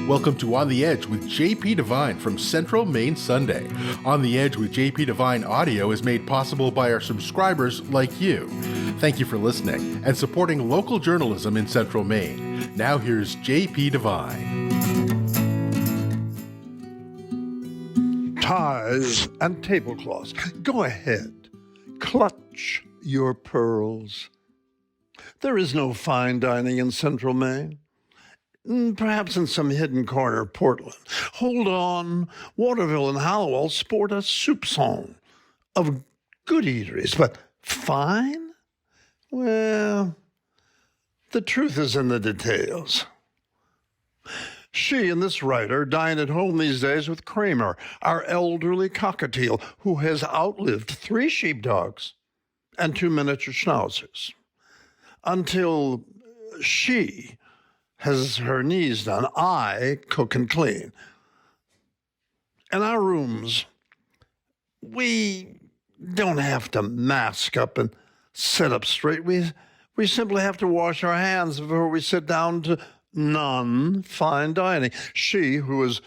Welcome to On the Edge with JP Devine from Central Maine Sunday. On the Edge with JP Devine audio is made possible by our subscribers like you. Thank you for listening and supporting local journalism in Central Maine. Now here's JP Devine. Ties and tablecloths. Go ahead. Clutch your pearls. There is no fine dining in Central Maine. Perhaps in some hidden corner of Portland. Hold on, Waterville and Hallowell sport a soupçon of good eateries, but fine? Well, the truth is in the details. She and this writer dine at home these days with Kramer, our elderly cockatiel, who has outlived 3 sheepdogs and 2 miniature schnauzers. Until she has her knees done, I cook and clean. In our rooms, we don't have to mask up and sit up straight. We simply have to wash our hands before we sit down to non-fine dining. She, who has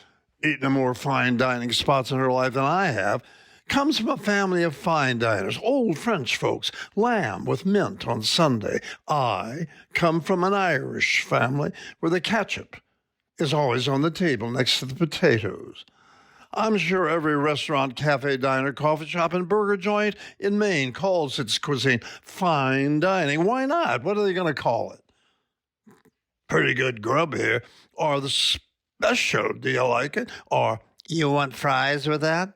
eaten more fine dining spots in her life than I have, comes from a family of fine diners, old French folks, lamb with mint on Sunday. I come from an Irish family where the ketchup is always on the table next to the potatoes. I'm sure every restaurant, cafe, diner, coffee shop, and burger joint in Maine calls its cuisine fine dining. Why not? What are they going to call it? Pretty good grub here. Or the special, do you like it? Or you want fries with that?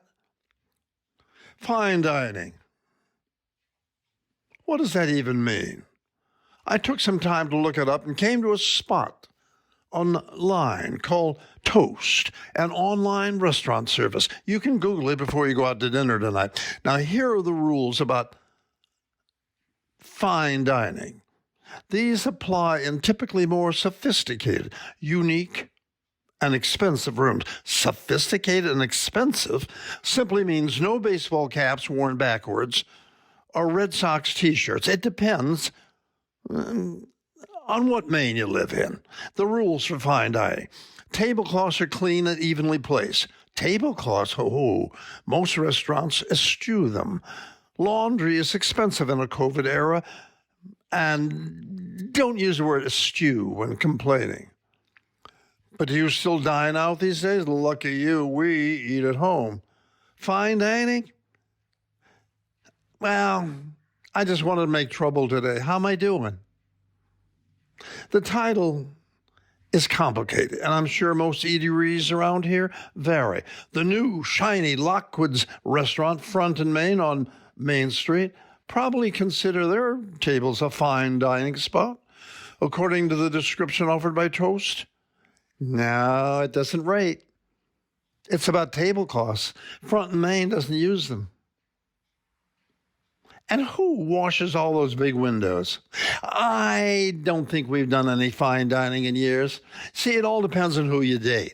Fine dining. What does that even mean? I took some time to look it up and came to a spot online called Toast, an online restaurant service. You can Google it before you go out to dinner tonight. Now, here are the rules about fine dining. These apply in typically more sophisticated, unique, and expensive rooms. Sophisticated and expensive simply means no baseball caps worn backwards or Red Sox t-shirts. It depends on what Maine you live in. The rules for fine dining. Tablecloths are clean and evenly placed. Tablecloths, most restaurants eschew them. Laundry is expensive in a COVID era, and don't use the word eschew when complaining. But do you still dine out these days? Lucky you, we eat at home. Fine dining? Well, I just wanted to make trouble today. How am I doing? The title is complicated, and I'm sure most eateries around here vary. The new, shiny Lockwood's restaurant, Front and Main on Main Street, probably consider their tables a fine dining spot, according to the description offered by Toast. No, it doesn't rate. It's about tablecloths. Front and Main doesn't use them. And who washes all those big windows? I don't think we've done any fine dining in years. See, it all depends on who you date.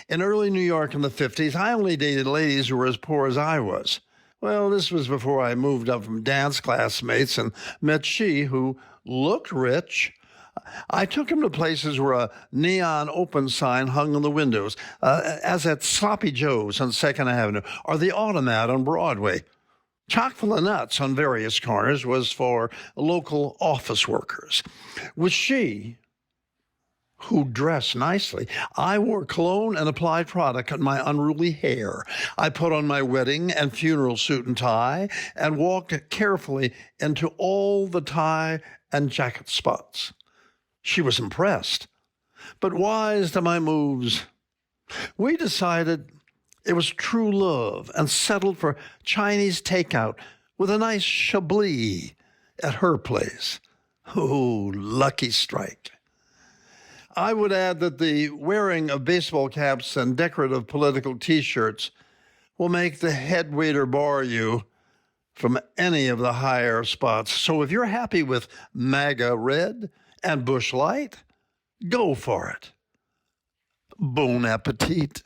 In early New York in the 50s, I only dated ladies who were as poor as I was. Well, this was before I moved up from dance classmates and met she who looked rich. I took him to places where a neon open sign hung on the windows, as at Sloppy Joe's on 2nd Avenue, or the Automat on Broadway. Chock full of nuts on various corners was for local office workers. With she, who dressed nicely, I wore cologne and applied product on my unruly hair. I put on my wedding and funeral suit and tie and walked carefully into all the tie and jacket spots. She was impressed, but wise to my moves. We decided it was true love and settled for Chinese takeout with a nice chablis at her place. Oh, lucky strike. I would add that the wearing of baseball caps and decorative political T-shirts will make the head waiter bar you from any of the higher spots. So if you're happy with MAGA red and Bush Light, go for it. Bon appetit.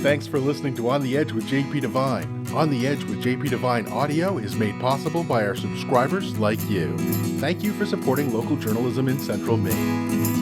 Thanks for listening to On the Edge with JP Devine. On the Edge with JP Devine audio is made possible by our subscribers like you. Thank you for supporting local journalism in Central Maine.